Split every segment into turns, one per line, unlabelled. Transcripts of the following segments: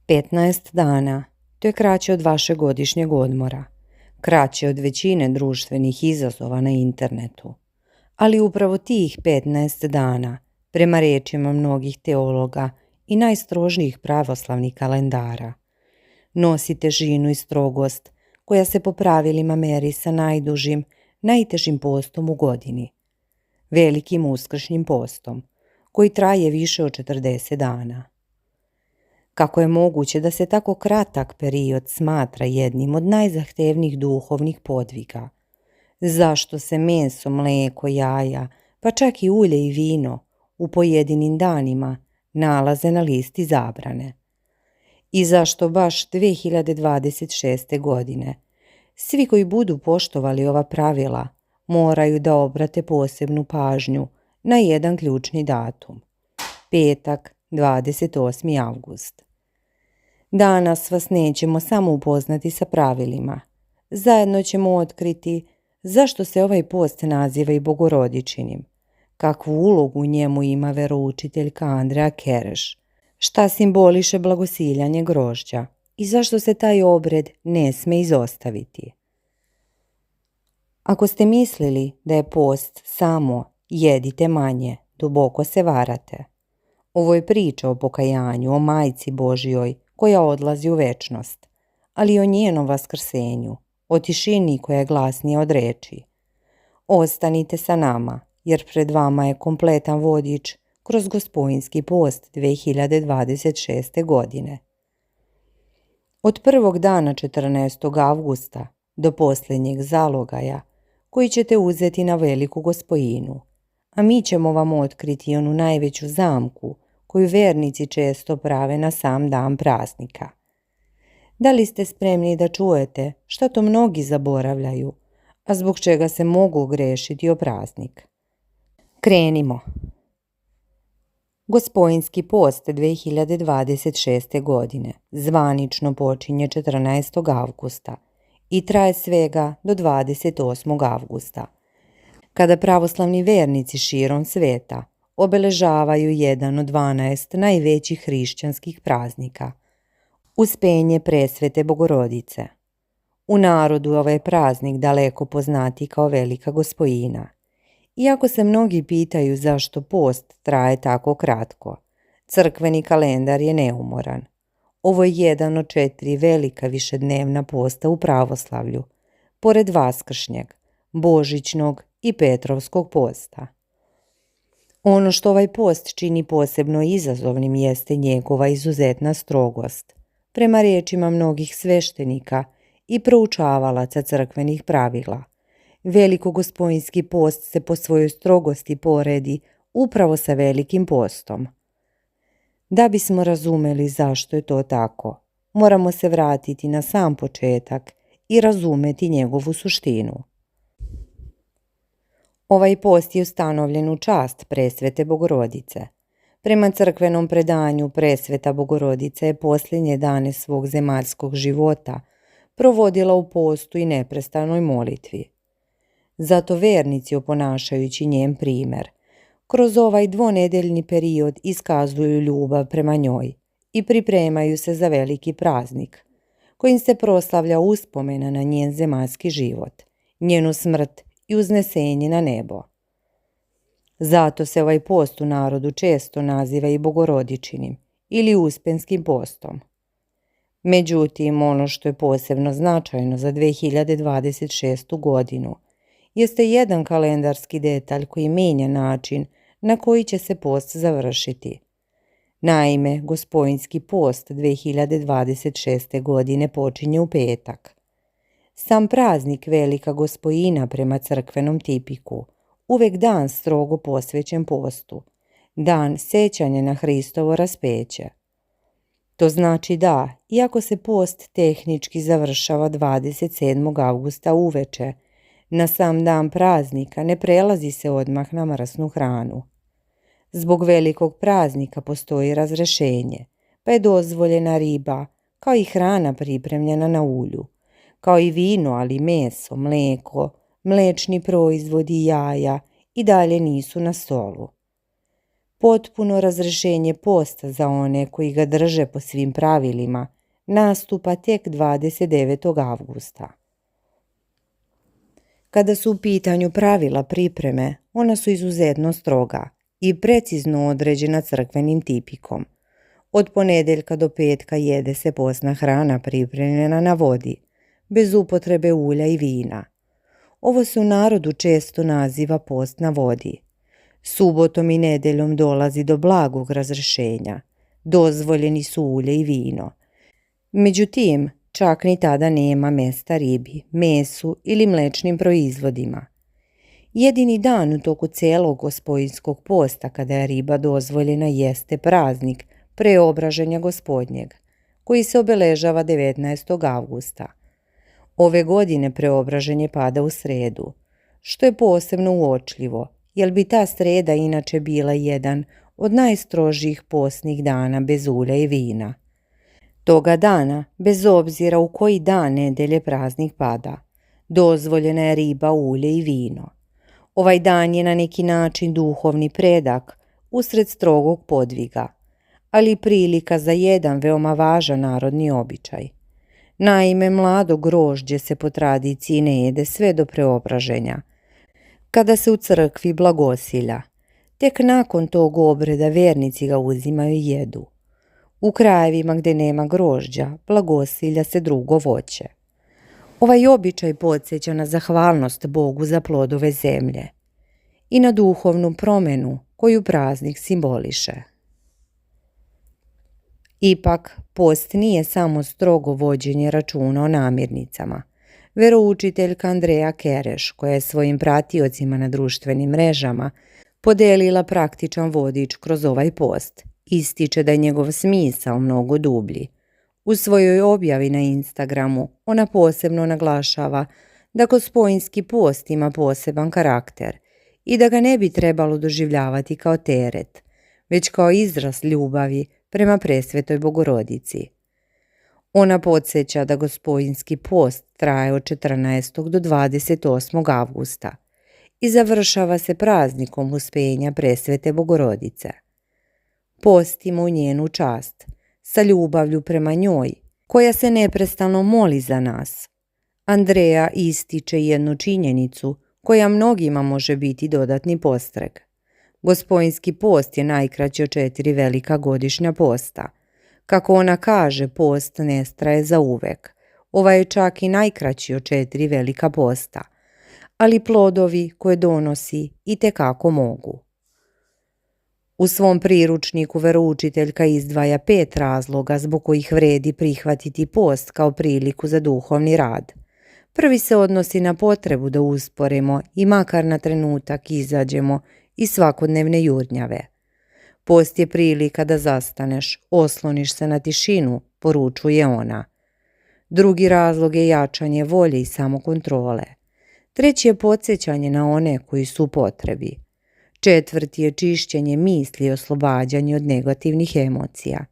15 dana, to je kraće od vašeg godišnjeg odmora, kraće od većine društvenih izazova na internetu. Ali upravo tih 15 dana, prema rečima mnogih teologa i najstrožnijih pravoslavnih kalendara, nosi težinu i strogost koja se po pravilima meri sa najdužim, najtežim postom u godini, velikim uskršnjim postom, koji traje više od 40 dana. Kako je moguće da se tako kratak period smatra jednim od najzahtevnijih duhovnih podviga? Zašto se meso, mlijeko, jaja, pa čak i ulje i vino u pojedinim danima nalaze na listi zabrane? I zašto baš 2026. godine svi koji budu poštovali ova pravila moraju da obrate posebnu pažnju na jedan ključni datum, petak 28. avgust. Danas vas nećemo samo upoznati sa pravilima, zajedno ćemo otkriti zašto se ovaj post naziva i bogorodičinim, kakvu ulogu u njemu ima veroučiteljka Andrea Kereš, šta simboliše blagosiljanje grožđa i zašto se taj obred ne sme izostaviti. Ako ste mislili da je post samo jedite manje, duboko se varate. Ovo je priča o pokajanju, o Majci Božjoj koja odlazi u večnost, ali i o njenom vaskrsenju, o tišini koja je glasnija od reči. Ostanite sa nama, jer pred vama je kompletan vodič kroz Gospodinjski post 2026. godine. Od prvog dana 14. avgusta do posljednjeg zalogaja, koji ćete uzeti na veliku Gospojinu, a mi ćemo vam otkriti onu najveću zamku koju vernici često prave na sam dan praznika. Da li ste spremni da čujete šta to mnogi zaboravljaju, a zbog čega se mogu ogrešiti o praznik? Krenimo. Gospodinjski post 2026. godine zvanično počinje 14. avgusta i traje svega do 28. avgusta, kada pravoslavni vernici širom sveta obeležavaju jedan od 12 najvećih hrišćanskih praznika, Uspenje Presvete Bogorodice. U narodu ovaj je praznik daleko poznati kao Velika Gospojina. Iako se mnogi pitaju zašto post traje tako kratko, crkveni kalendar je neumoran. Ovo je jedan od 4 velika višednevna posta u pravoslavlju, pored Vaskršnjeg, Božićnog i Petrovskog posta. Ono što ovaj post čini posebno izazovnim jeste njegova izuzetna strogost, prema riječima mnogih sveštenika i proučavalaca crkvenih pravila. Velikogospojinski post se po svojoj strogosti poredi upravo sa Velikim postom. Da bismo razumeli zašto je to tako, moramo se vratiti na sam početak i razumeti njegovu suštinu. Ovaj post je ustanovljen u čast Presvete Bogorodice. Prema crkvenom predanju, Presveta Bogorodica je posljednje dane svog zemaljskog života provodila u postu i neprestanoj molitvi. Zato vernici, oponašajući njen primjer, kroz ovaj dvonedeljni period iskazuju ljubav prema njoj i pripremaju se za veliki praznik, kojim se proslavlja uspomena na njen zemaljski život, njenu smrt i uznesenje na nebo. Zato se ovaj post u narodu često naziva i bogorodičinim ili uspenskim postom. Međutim, ono što je posebno značajno za 2026. godinu jeste jedan kalendarski detalj koji mijenja način na koji će se post završiti. Naime, Gospodinjski post 2026. godine počinje u petak. Sam praznik Velika Gospojina prema crkvenom tipiku uvek dan strogo posvećen postu, dan sećanja na Hristovo raspeće. To znači da, iako se post tehnički završava 27. avgusta uveče, na sam dan praznika ne prelazi se odmah na mrsnu hranu. Zbog velikog praznika postoji razrešenje, pa je dozvoljena riba, kao i hrana pripremljena na ulju, kao i vino, ali meso, mlijeko, mlečni proizvodi i jaja i dalje nisu na stolu. Potpuno razrešenje posta za one koji ga drže po svim pravilima nastupa tek 29. avgusta. Kada su u pitanju pravila pripreme, ona su izuzetno stroga i precizno određena crkvenim tipikom. Od ponedeljka do petka jede se postna hrana pripremljena na vodi, bez upotrebe ulja i vina. Ovo se u narodu često naziva post na vodi. Subotom i nedeljom dolazi do blagog razrešenja. Dozvoljeni su ulje i vino. Međutim, čak ni tada nema mesta ribi, mesu ili mlečnim proizvodima. Jedini dan u toku celog Gospojinskog posta kada je riba dozvoljena jeste praznik Preobraženja Gospodnjeg, koji se obeležava 19. avgusta. Ove godine Preobraženje pada u sredu, što je posebno uočljivo, jer bi ta sreda inače bila jedan od najstrožijih postnih dana bez ulja i vina. Toga dana, bez obzira u koji dan nedelje praznik pada, dozvoljena je riba, ulje i vino. Ovaj dan je na neki način duhovni predak usred strogog podviga, ali i prilika za jedan veoma važan narodni običaj. Naime, mlado grožđe se po tradiciji ne jede sve do preobraženja, kada se u crkvi blagosilja. Tek nakon tog obreda vernici ga uzimaju i jedu. U krajevima gdje nema grožđa, blagosilja se drugo voće. Ovaj običaj podsjeća na zahvalnost Bogu za plodove zemlje i na duhovnu promjenu koju praznik simboliše. Ipak, post nije samo strogo vođenje računa o namirnicama. Veroučiteljka Andreja Kereš, koja je svojim pratiocima na društvenim mrežama podelila praktičan vodič kroz ovaj post, ističe da je njegov smisao mnogo dublji. U svojoj objavi na Instagramu ona posebno naglašava da Gospojinski post ima poseban karakter i da ga ne bi trebalo doživljavati kao teret, već kao izraz ljubavi prema presvetoj Bogorodici. Ona podsjeća da Gospojinski post traje od 14. do 28. avgusta i završava se praznikom Uspenja presvete Bogorodice. Postimo u njenu čast, sa ljubavlju prema njoj, koja se neprestano moli za nas. Andreja ističe jednu činjenicu koja mnogima može biti dodatni postreg. Gospojinski post je najkraći od 4 velika godišnja posta. Kako ona kaže, post ne traje za uvek. Ovaj je čak i najkraći od 4 velika posta, ali plodovi koje donosi itekako mogu. U svom priručniku veroučiteljka izdvaja 5 razloga zbog kojih vredi prihvatiti post kao priliku za duhovni rad. Prvi se odnosi na potrebu da usporimo i makar na trenutak izađemo iz svakodnevne jurnjave. Post je prilika da zastaneš, osloniš se na tišinu, poručuje ona. Drugi razlog je jačanje volje i samokontrole. Treći je podsjećanje na one koji su u potrebi. Četvrti je čišćenje misli i oslobađanje od negativnih emocija.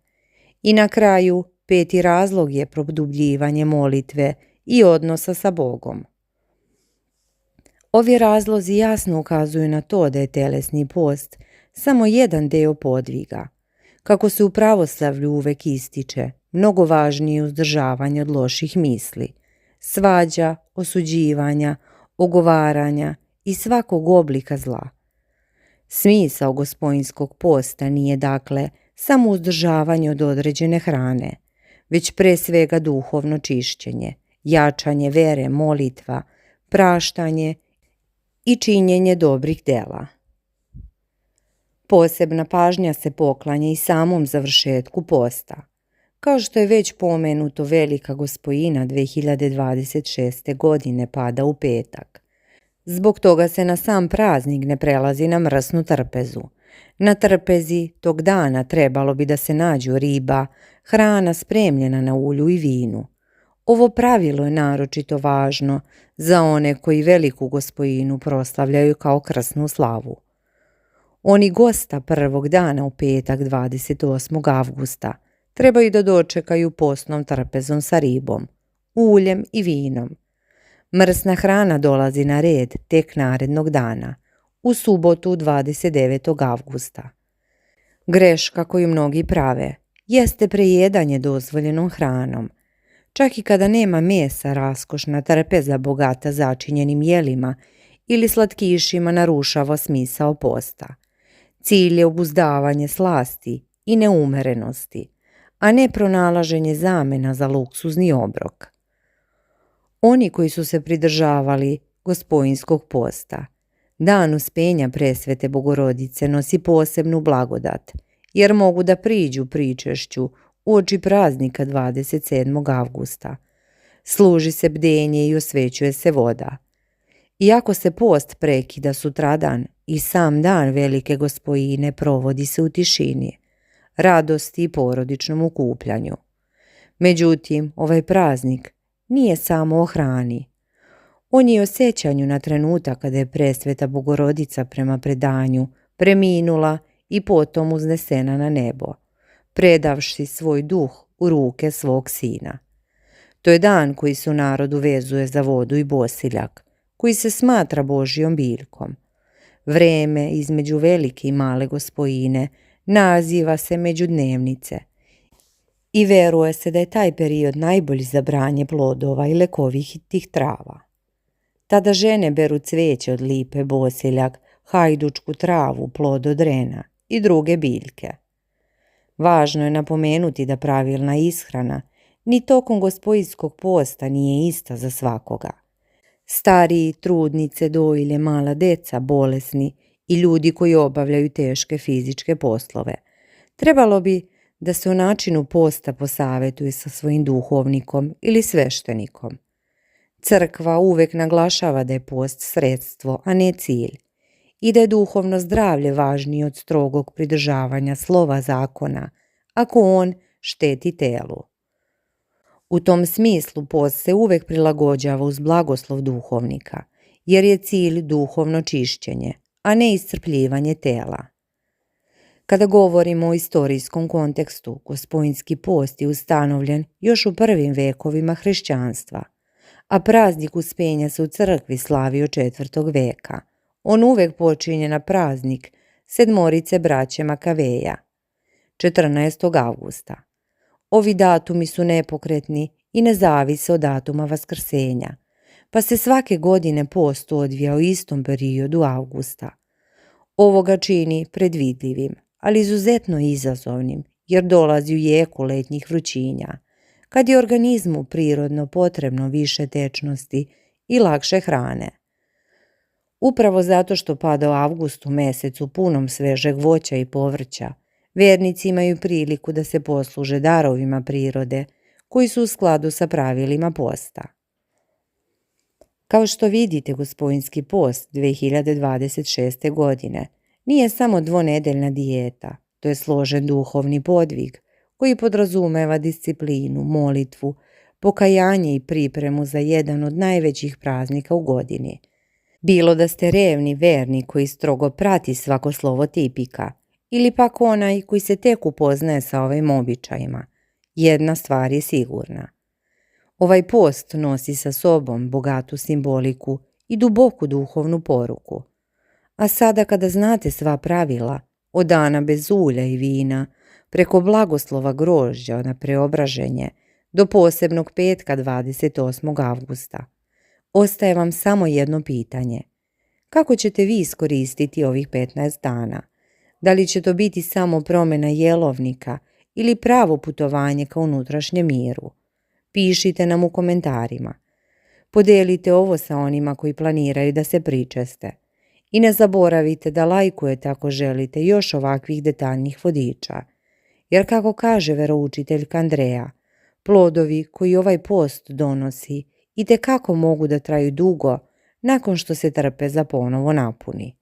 I na kraju, 5. razlog je produbljivanje molitve i odnosa sa Bogom. Ovi razlozi jasno ukazuju na to da je telesni post samo jedan deo podviga. Kako se u pravoslavlju uvek ističe, mnogo važnije je uzdržavanje od loših misli, svađa, osuđivanja, ogovaranja i svakog oblika zla. Smisao Gospojinskog posta nije dakle samo uzdržavanje od određene hrane, već pre svega duhovno čišćenje, jačanje vere, molitva, praštanje i činjenje dobrih dela. Posebna pažnja se poklanja i samom završetku posta. Kao što je već pomenuto, Velika Gospojina 2026. godine pada u petak. Zbog toga se na sam praznik ne prelazi na mrsnu trpezu. Na trpezi tog dana trebalo bi da se nađu riba, hrana spremljena na ulju i vinu. Ovo pravilo je naročito važno za one koji Veliku Gospojinu proslavljaju kao krsnu slavu. Oni gosta prvog dana u petak 28. avgusta trebaju da dočekaju postnom trpezom sa ribom, uljem i vinom. Mrsna hrana dolazi na red tek narednog dana, u subotu 29. avgusta. Greška koju mnogi prave jeste prejedanje dozvoljenom hranom. Čak i kada nema mesa, raskošna trpeza bogata začinjenim jelima ili slatkišima narušava smisao posta. Cilj je obuzdavanje slasti i neumerenosti, a ne pronalaženje zamena za luksuzni obrok. Oni koji su se pridržavali Gospojinskog posta, dan uspenja presvete Bogorodice nosi posebnu blagodat, jer mogu da priđu pričešću uoči praznika 27. avgusta. Služi se bdenje i osvećuje se voda. Iako se post prekida sutradan i sam dan Velike Gospojine provodi se u tišini, radosti i porodičnom okupljanju. Međutim, ovaj praznik nije samo o hrani. On je o sjećanju na trenutak kada je presveta Bogorodica prema predanju preminula i potom uznesena na nebo, predavši svoj duh u ruke svog sina. To je dan koji se u narodu vezuje za vodu i bosiljak, koji se smatra Božjom biljkom. Vreme između Velike i Male Gospojine naziva se međudnevnice i veruje se da je taj period najbolji za branje plodova i lekovitih trava. Tada žene beru cvijeće od lipe, bosiljak, hajdučku travu, plod od rena i druge biljke. Važno je napomenuti da pravilna ishrana ni tokom Gospojinskog posta nije ista za svakoga. Stariji, trudnice, dojilje, mala deca, bolesni i ljudi koji obavljaju teške fizičke poslove. Trebalo bi da se o načinu posta posavetuje sa svojim duhovnikom ili sveštenikom. Crkva uvek naglašava da je post sredstvo, a ne cilj, i da je duhovno zdravlje važnije od strogog pridržavanja slova zakona, ako on šteti telu. U tom smislu post se uvek prilagođava uz blagoslov duhovnika, jer je cilj duhovno čišćenje, a ne iscrpljivanje tela. Kada govorimo o istorijskom kontekstu, Gospojinski post je ustanovljen još u prvim vekovima hrišćanstva, a praznik uspenja se u crkvi slavi od 4. veka. On uvek počinje na praznik sedmorice braće Makaveja, 14. avgusta. Ovi datumi su nepokretni i ne zavise od datuma vaskrsenja, pa se svake godine post odvija u istom periodu avgusta. Ovo ga čini predvidljivim, ali izuzetno izazovnim, jer dolazi u jeku letnjih vrućinja, kad je organizmu prirodno potrebno više tečnosti i lakše hrane. Upravo zato što pada u avgustu mesecu punom svežeg voća i povrća, vernici imaju priliku da se posluže darovima prirode, koji su u skladu sa pravilima posta. Kao što vidite, Gospojinski post 2026. godine nije samo dvonedeljna dijeta, to je složen duhovni podvig koji podrazumeva disciplinu, molitvu, pokajanje i pripremu za jedan od najvećih praznika u godini. Bilo da ste revni vernik koji strogo prati svako slovo tipika, ili pak onaj koji se tek upoznaje sa ovim običajima, jedna stvar je sigurna. Ovaj post nosi sa sobom bogatu simboliku i duboku duhovnu poruku. A sada kada znate sva pravila, od dana bez ulja i vina, preko blagoslova grožđa na preobraženje, do posebnog petka 28. avgusta, ostaje vam samo jedno pitanje. Kako ćete vi iskoristiti ovih 15 dana? Da li će to biti samo promjena jelovnika ili pravo putovanje ka unutrašnjem miru? Pišite nam u komentarima. Podelite ovo sa onima koji planiraju da se pričeste. I ne zaboravite da lajkujete ako želite još ovakvih detaljnih vodiča. Jer kako kaže veroučiteljka Andreja, plodovi koji ovaj post donosi itekako mogu da traju dugo nakon što se trpeza ponovo napuni.